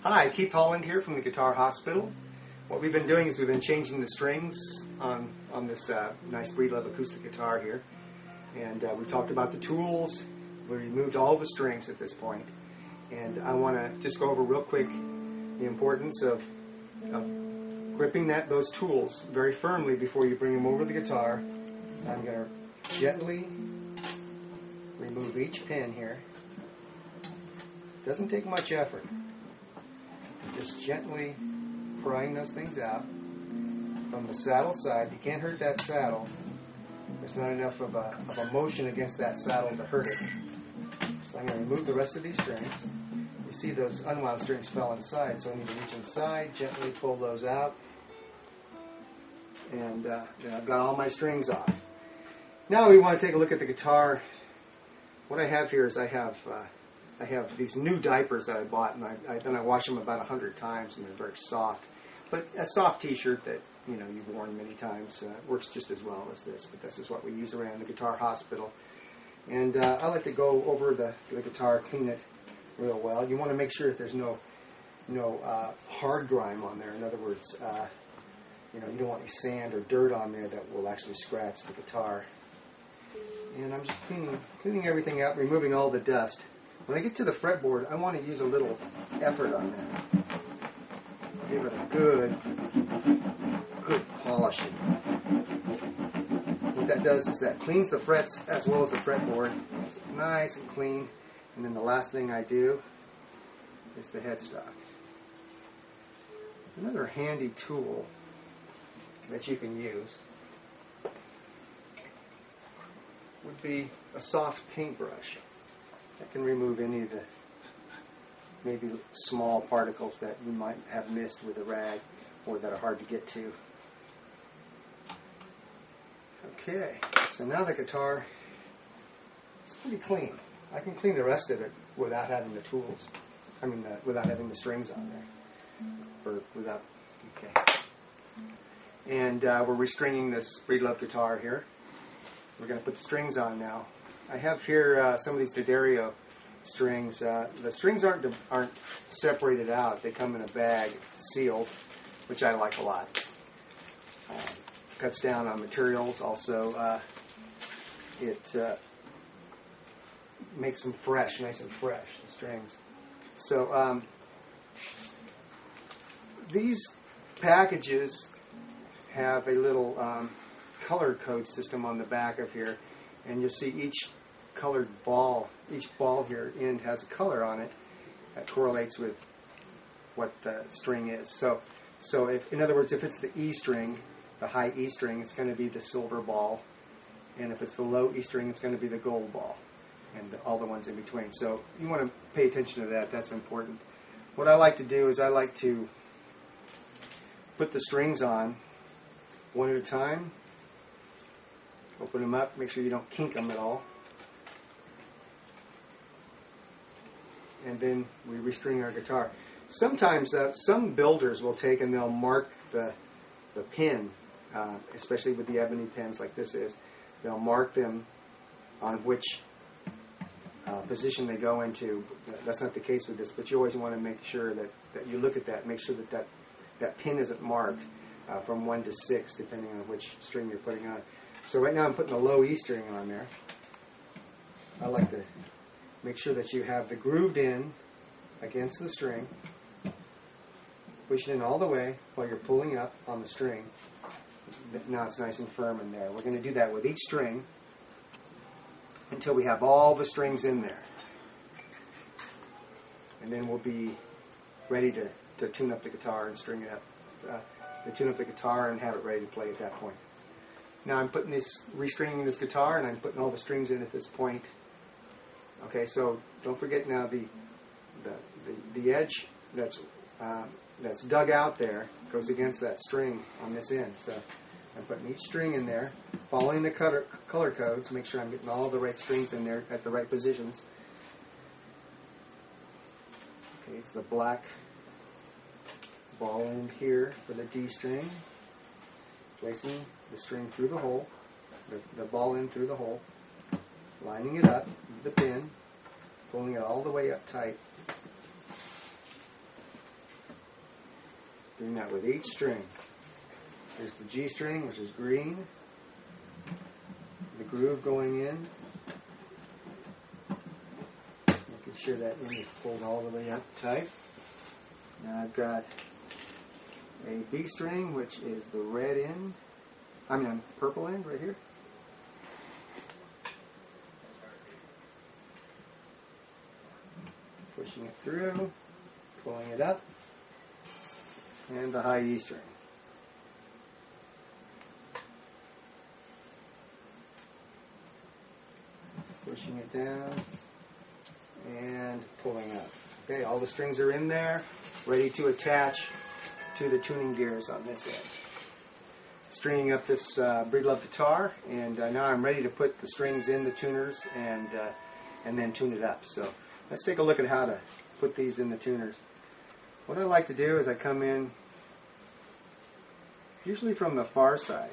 Hi, Keith Holland here from the Guitar Hospital. What we've been doing is we've been changing the strings on this nice Breedlove acoustic guitar here. And we talked about the tools. We removed all the strings at this point. And I want to just go over real quick the importance of gripping those tools very firmly before you bring them over the guitar. I'm going to gently remove each pin here. It doesn't take much effort. Just gently prying those things out from the saddle side. You can't hurt that saddle. There's not enough of a motion against that saddle to hurt it. So I'm going to remove the rest of these strings. You see those unwound strings fell inside, so I need to reach inside, gently pull those out, and then I've got all my strings off. Now we want to take a look at the guitar. What I have here is I have these new diapers that I bought, and I wash them about 100 times, and they're very soft. But a soft T-shirt that you've worn many times works just as well as this. But this is what we use around the Guitar Hospital. And I like to go over the guitar, clean it real well. You want to make sure that there's no hard grime on there. In other words, you don't want any sand or dirt on there that will actually scratch the guitar. And I'm just cleaning everything out, removing all the dust. When I get to the fretboard, I want to use a little effort on that. Give it a good polishing. What that does is that cleans the frets as well as the fretboard. It's nice and clean. And then the last thing I do is the headstock. Another handy tool that you can use would be a soft paintbrush. That can remove any of the maybe small particles that you might have missed with a rag or that are hard to get to. Okay, so now the guitar is pretty clean. I can clean the rest of it without having the tools. Without having the strings on there. Okay. And we're restringing this Breedlove guitar here. We're going to put the strings on now. I have here some of these D'Addario strings. The strings aren't separated out. They come in a bag, sealed, which I like a lot. Cuts down on materials. Also, it makes them fresh, nice and fresh, the strings. So these packages have a little color code system on the back of here. And you'll see each colored ball, each ball here end has a color on it that correlates with what the string is. So if, in other words, if it's the E string, the high E string, it's going to be the silver ball. And if it's the low E string, it's going to be the gold ball. And all the ones in between. So you want to pay attention to that. That's important. What I like to do is I like to put the strings on one at a time. Open them up, make sure you don't kink them at all. And then we restring our guitar. Sometimes some builders will take and they'll mark the pin, especially with the ebony pins like this is. They'll mark them on which position they go into. That's not the case with this, but you always want to make sure that you look at that, make sure that pin isn't marked from 1 to 6, depending on which string you're putting on. So right now I'm putting a low E string on there. I like to make sure that you have the grooved in against the string. Push it in all the way while you're pulling up on the string. Now it's nice and firm in there. We're going to do that with each string until we have all the strings in there. And then we'll be ready to tune up the guitar and string it up. To tune up the guitar and have it ready to play at that point. Now I'm restringing this guitar, and I'm putting all the strings in at this point. Okay, so don't forget now the edge that's dug out there goes against that string on this end. So I'm putting each string in there, following the color codes, make sure I'm getting all the right strings in there at the right positions. Okay, it's the black ball end here for the D string. Placing the string through the hole, the ball end through the hole, lining it up with the pin, pulling it all the way up tight, Doing that with each string. There's the G string, which is green. The groove going in. Making sure that end is pulled all the way up tight. Now I've got a B string, which is the red end. Purple end right here. Pushing it through, pulling it up, and the high E string. Pushing it down and pulling up. Okay, all the strings are in there, ready to attach to the tuning gears on this end. Stringing up this Breedlove guitar, and now I'm ready to put the strings in the tuners and then tune it up. So let's take a look at how to put these in the tuners. What I like to do is I come in usually from the far side,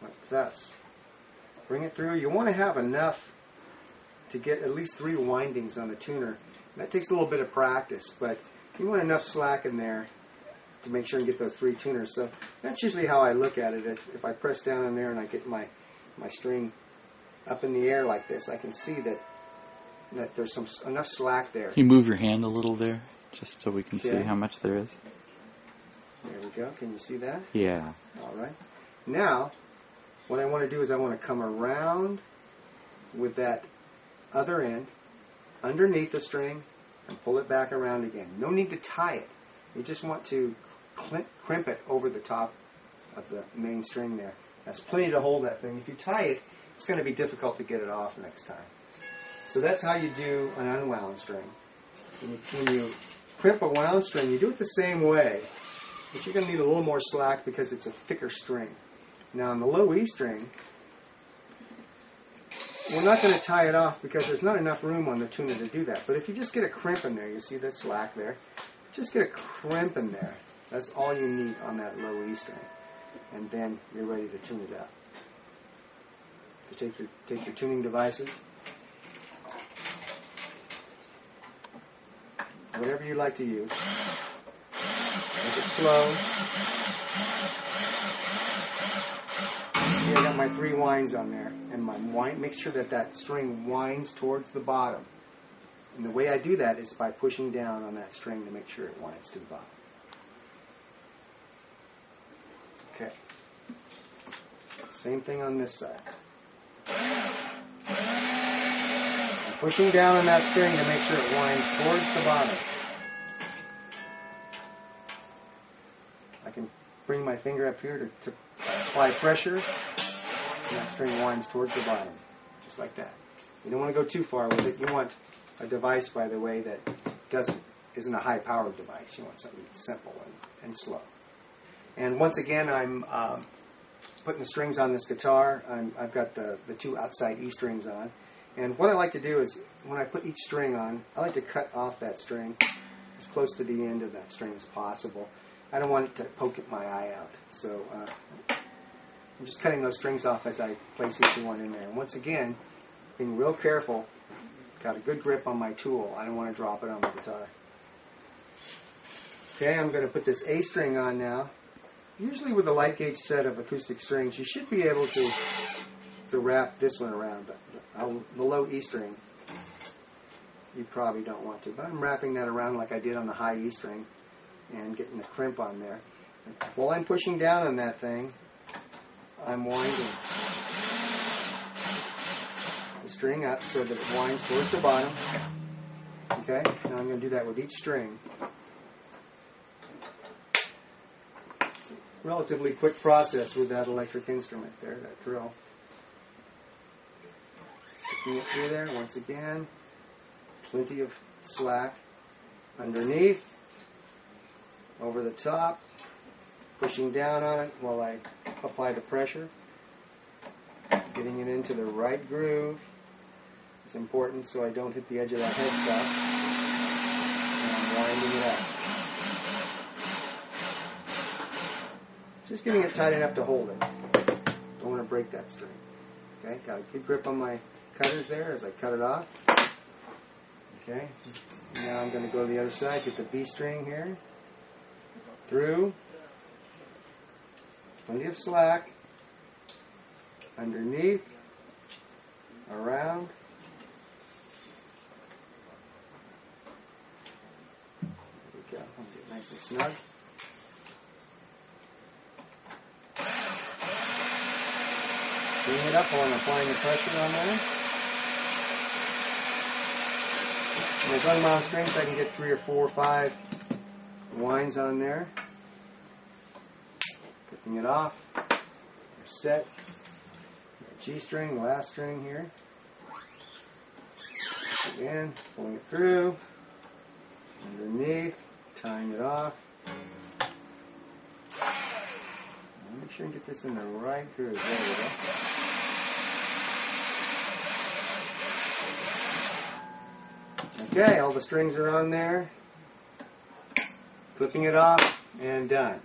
like this. Bring it through. You want to have enough to get at least 3 windings on the tuner. That takes a little bit of practice, but you want enough slack in there to make sure you get those 3 tuners. So that's usually how I look at it. If I press down in there and I get my string up in the air like this, I can see that there's enough slack there. Can you move your hand a little there, just so we can see how much there is? There we go. Can you see that? Yeah. All right. Now, what I want to do is I want to come around with that other end underneath the string and pull it back around again. No need to tie it. You just want to crimp it over the top of the main string there. That's plenty to hold that thing. If you tie it, it's going to be difficult to get it off next time. So that's how you do an unwound string. When you crimp a wound string, you do it the same way, but you're going to need a little more slack because it's a thicker string. Now on the low E string, we're not going to tie it off because there's not enough room on the tuner to do that. But if you just get a crimp in there, you see that slack there? Just get a crimp in there. That's all you need on that low E string. And then you're ready to tune it up. You take your tuning devices, whatever you like to use. Make it slow. See, I got my 3 winds on there, and make sure that string winds towards the bottom. And the way I do that is by pushing down on that string to make sure it winds to the bottom. Okay. Same thing on this side. I'm pushing down on that string to make sure it winds towards the bottom. I can bring my finger up here to apply pressure, and that string winds towards the bottom, just like that. You don't want to go too far with it. You want a device, by the way, that isn't a high-powered device. You want something that's simple and slow. And once again, I'm putting the strings on this guitar. I've got the 2 outside E strings on. And what I like to do is, when I put each string on, I like to cut off that string as close to the end of that string as possible. I don't want it to poke at my eye out. So I'm just cutting those strings off as I place each one in there. And once again, being real careful, got a good grip on my tool. I don't want to drop it on the guitar. Okay, I'm going to put this A string on now. Usually with a light gauge set of acoustic strings, you should be able to wrap this one around. The low E string, you probably don't want to. But I'm wrapping that around like I did on the high E string and getting the crimp on there. While I'm pushing down on that thing, I'm winding the string up so that it winds towards the bottom. Okay, now I'm going to do that with each string. Relatively quick process with that electric instrument there, that drill. Sticking it through there once again. Plenty of slack underneath, over the top, pushing down on it while I apply the pressure. Getting it into the right groove is important so I don't hit the edge of that headstock. And I'm winding it up. Just getting it tight enough to hold it. Don't want to break that string. Okay, got a good grip on my cutters there as I cut it off. Okay, now I'm going to go to the other side, get the B string here. through, plenty of slack, underneath, around. There we go. I'll get nice and snug. Bring it up while I'm applying the pressure on there. And as long as I'm on strings, I can get 3 or 4 or 5 winds on there. Picking it off. You're set. G string, last string here. Again, pulling it through. Underneath, tying it off. Make sure and get this in the right groove. There we go. Okay, all the strings are on there. Flipping it off and done.